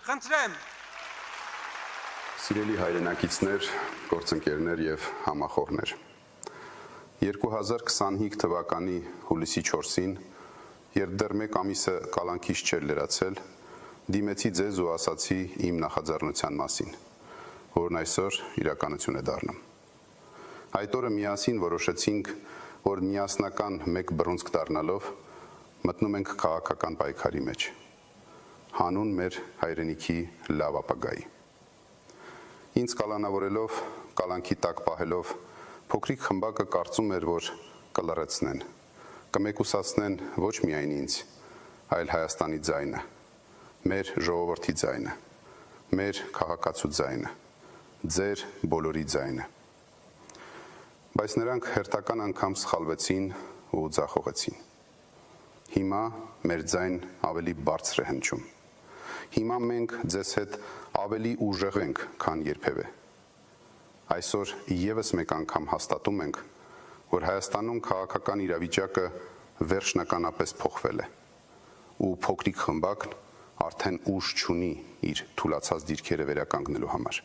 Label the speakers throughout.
Speaker 1: Խնդրեմ։
Speaker 2: Սիրելի հայրենակիցներ, գործընկերներ եւ համախոհներ։ 2025 թվականի հուլիսի 4-ին, երբ դեռ մեկ ամիսը կալանքից չէր լրացել, դիմեցի ձեզ ու ասացի իմ նախաձեռնության մասին, որն այսօր իրականություն է դառնում։ Այդ օրը միասին որոշեցինք, որ միասնական մեկ բռունցք դառնալով մտնում ենք քաղաքական պայքարի մեջ, հանուն մեր հայրենիքի լավ ապագայի։ Ինձ կալանավորելով, կալանքի տակ պահելով, փոքրիկ խմբակը կարծում էր, որ կլռեցնեն, կմեկուսացնեն ոչ միայն ինձ, այլ Հայաստանի ձայնը, մեր ժողովրդի ձայնը, մեր քաղաքացու ձայնը, ձեր բոլորի ձայնը։ Բայց նրանք հերթական անգամ սխալվեցին ու ձախողեցին։ Հիմա մեր ձայն ավելի բարձր է հնչում։ Հիմա մենք ձեզ հետ ավելի ուժեղ ենք, քան երբևէ։ Այսօր եւս մեկ անգամ հաստատում ենք, որ Հայաստանում քաղաքական իրավիճակը վերջնականապես փոխվել է, ու փոքրիկ խմբակն արդեն ուժ չունի իր թուլացած դիրքերը վերականգնելու համար։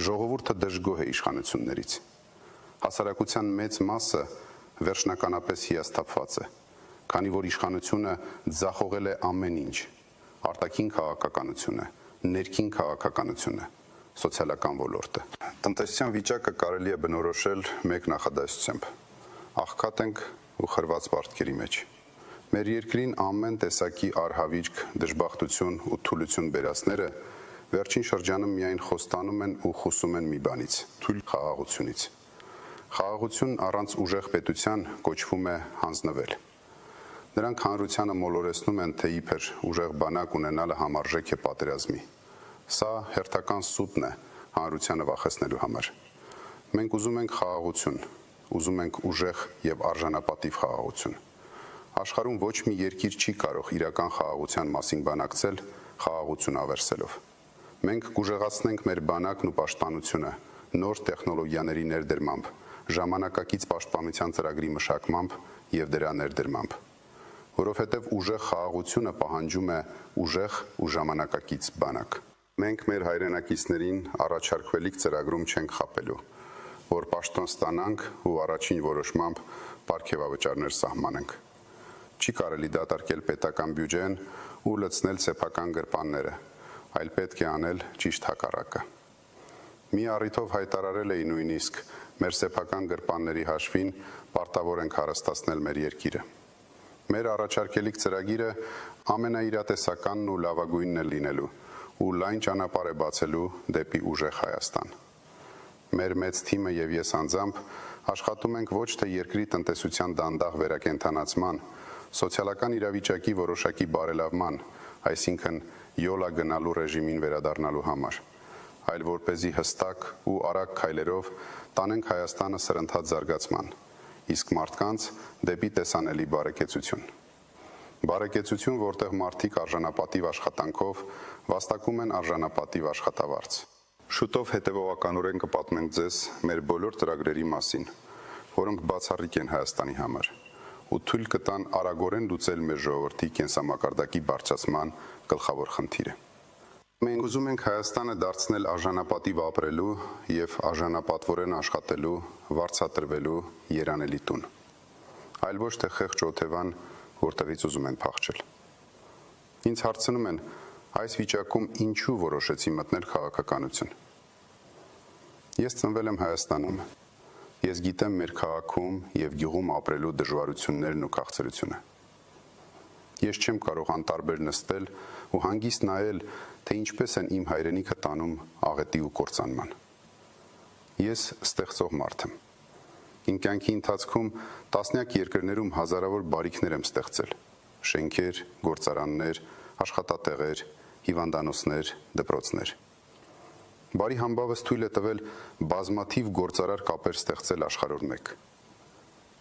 Speaker 2: Ժողովուրդը դժգոհ է իշխանություններից։ Հասարակության մեծ մասը վերջնականապես հիասթափված է, քանի որ իշխանությունը ձախողել է ամեն ինչ՝ արտաքին քաղաքականությունը, ներքին քաղաքականությունը, սոցիալական ոլորտը։ Տնտեսության վիճակը կարելի է բնորոշել մեկ նախադասությամբ. աղքատ ենք ու խրված պարտքերի մեջ։ Մեր երկրին ամեն տեսակի արհավիրք, դժբախտություն ու թուլություն բերածները վերջին շրջանում միայն խոստանում են ու խոսում են մի բանից՝ թույլ խաղաղությունից։ Խաղաղություն առանց ուժեղ պետության կոչվում է հանձնվել։ Նրանք հանրությանը մոլորեցնում են, թե իբր ուժեղ բանակ ունենալը համարժեք է պատերազմի։ Սա հերթական սուտն է հանրությանը վախեցնելու համար։ Մենք ուզում ենք խաղաղություն, ուզում ենք ուժեղ եւ արժանապատիվ խաղաղություն։ Աշխարհում ոչ մի երկիր չի կարող իրական խաղաղության մասին բանակցել խաղաղություն ավերսելով։ Մենք կուժեղացնենք մեր բանակն ու պաշտպանությունը նոր տեխնոլոգիաների ներդրմամբ, ժամանակակից պաշտպանության ծրագրի մշակմամբ եւ դրա ներդրմամբ, որովհետեւ ուժեղ խաղաղությունը պահանջում է ուժեղ ու ժամանակակից բանակ։ Մենք մեր հայրենակիցներին առաջարկվելիք ծրագրում չենք խաբելու, որ պաշտոն ստանանք ու առաջին որոշմամբ պարգևավճարներ սահմանենք։ Չի կարելի դատարկել պետական բյուջեն ու լցնել սեփական գրպանները, այլ պետք է անել ճիշտ հակառակը։ Մի առիթով հայտարարել էի նույնիսկ մեր սեփական գրպանների հաշվին պարտավոր ենք հարստացնել մեր երկիրը։ Մեր առաջարկելիք ծրագիրը ամենաիրատեսականն ու լավագույնն է լինելու ու լայն ճանապարհ է բացելու դեպի ուժեղ Հայաստան։ Մեր մեծ թիմը եւ ես անձամբ աշխատում ենք ոչ թե երկրի տնտեսության դանդաղ վերակենդանացման, սոցիալական իրավիճակի որոշակի բարելավման, այսինքն յոլա գնալու ռեժիմին վերադառնալու համար, այլ որպեսզի հստակ ու արագ քայլերով տանենք Հայաստանը սրընթաց զարգացման, իսկ մարդկանց դեպի տեսանելի բարեկեցություն։ Բարեկեցություն, որտեղ մարդիկ արժանապատիվ աշխատանքով վաստակում են արժանապատիվ աշխատավարձ։ Շուտով հետևողականորեն կպատմենք ձեզ մեր բոլոր ծրագրերի մասին, որոնք բացառիկ են Հայաստանի համար, ու թույլ կտան արագորեն լուծել մեր ժողովրդի կենսամակարդակի բարձրացման գլխավոր խնդիրը։ Մենք ուզում ենք Հայաստանը դարձնել արժանապատիվ ապրելու եւ արժանապատվորեն աշխատելու, վարձատրվելու երանելի տուն, այլ ոչ թե խեղճ օթևան, որտեղից ուզում են փախչել։ Ինձ հարցնում են, այս վիճակում ինչու որոշեցի մտնել քաղաքականություն։ Ես ծնվել եմ Հայաստանում։ Ես գիտեմ մեր քաղաքում եւ գյուղում ապրելու դժվարություններն ու քաղցրությունը։ Ես չեմ կարող անտարբեր նստել ու հանգիստ նայել, թե ինչպես են իմ հայրենիքը տանում աղետի ու կործանման։ Ես ստեղծող մարդ եմ։ Իմ կյանքի ընթացքում տասնյակ երկրներում հազարավոր բարիքներ եմ ստեղծել՝ շենքեր, գործարաններ, աշխատատեղեր, հիվանդանոցներ, դպրոցներ։ Բարի համբավս թույլ է տվել բազմաթիվ գործարար կապեր ստեղծել աշխարհոր մեկ։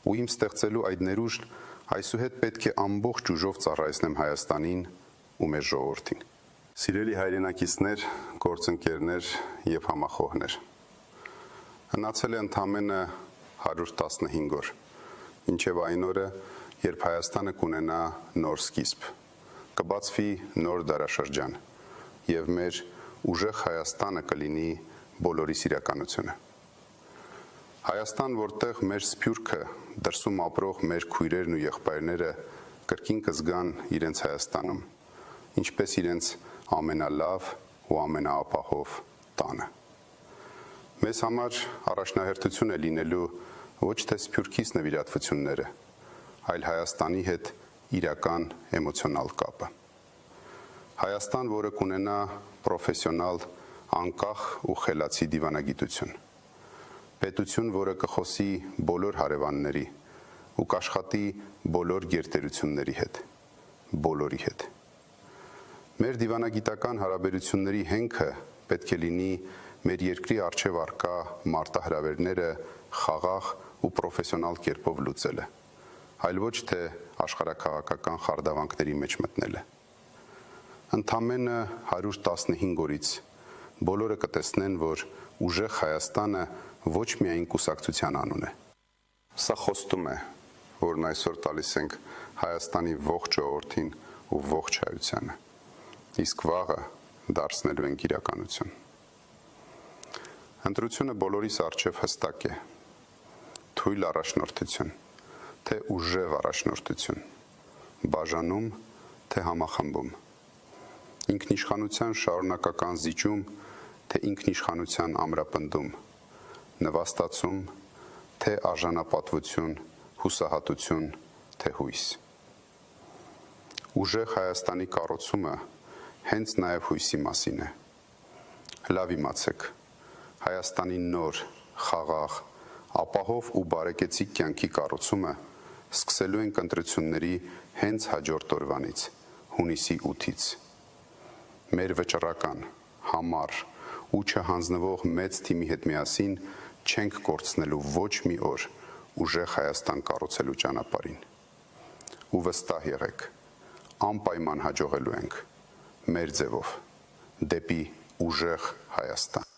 Speaker 2: Ու իմ ստեղծելու այդ ներուժն այսուհետ պետք է ամբողջ ուժով ծառայեցնեմ Հայաստանին ու մեր ժողովրդին։ Սիրելի հայրենակիցներ, գործընկերներ եւ համախոհներ։ Հնացել է ընդամենը 115 օր, ինչեւ այն օրը, երբ Հայաստանը կունենա նոր սկիզբ, կբացվի նոր դարաշրջան, եւ մեր ուժեղ Հայաստանը կլինի բոլորիս իրականությունը։ Հայաստան, որտեղ մեր սփյուռքը, դրսում ապրող մեր քույրերն ու եղբայրները կրկին կզգան իրենց Հայաստանում, ինչպես իրենց ամենալավ ու ամենաապահով տանը։ Մեզ համար առաջնահերթություն է լինելու ոչ թե սփյուռքից նվիրատվությունները, այլ Հայաստանի հետ իրական էմոցիոնալ կապը։ Հայաստան, որը կունենա պրոֆեսիոնալ, անկախ ու խելացի դիվանագիտություն, պետություն, որը կխոսի բոլոր հարևանների ու կաշխատի բոլոր գերտերությունների հետ, բոլորի հետ։ Մեր դիվանագիտական հարաբերությունների հենքը պետք է լինի մեր երկրի առջև առկա մարտահրավերները խաղաղ ու պրոֆեսիոնալ կերպով լուծելը, այլ ոչ թե աշխարհաքաղաքական խարդավանքների մեջ մտնելը։ Ընդամենը 115 օրից բոլորը կտեսնեն, որ ուժեղ Հայաստանը ոչ միայն կուսակցության անուն է։ Սա խոստում է, որն այսօր տալիս ենք Հայաստանի ողջ ժողովրդին ու ողջ հայությանը, իսկ վաղը դարձնելու ենք իրականություն։ Ընտրությունը բոլորիս առջև հստակ է, թույլ առաջնորդություն, թե ուժեղ առաջնորդություն, բաժանում, թե համախմբում, ինքնիշխանության շարունակական զիջում, թե ինքնիշխանության ամրապնդում, նվաստացում, թե արժանապատվություն, հուսահատություն, թե հույս։ Ուժեղ Հայաստանի կառուցումը հենց նաև հույսի մասին է։ Լավ իմացեք, Հայաստանի նոր, խաղաղ, ապահով ու բարեկեցիկ կյանքի կառուցումը սկսելու ենք ընտրությունների հենց հաջորդ օրվանից, հունիսի 8-ից։ Մեր վճռական, համառ ու չհանձնվող մեծ թիմի հետ միասին չենք կորցնելու ոչ մի օր ուժեղ Հայաստան կառուցելու ճանապարհին։ Ու վստահ եղեք, անպայման հաջողելու ենք մեր ձևով դեպի ուժեղ Հայաստան։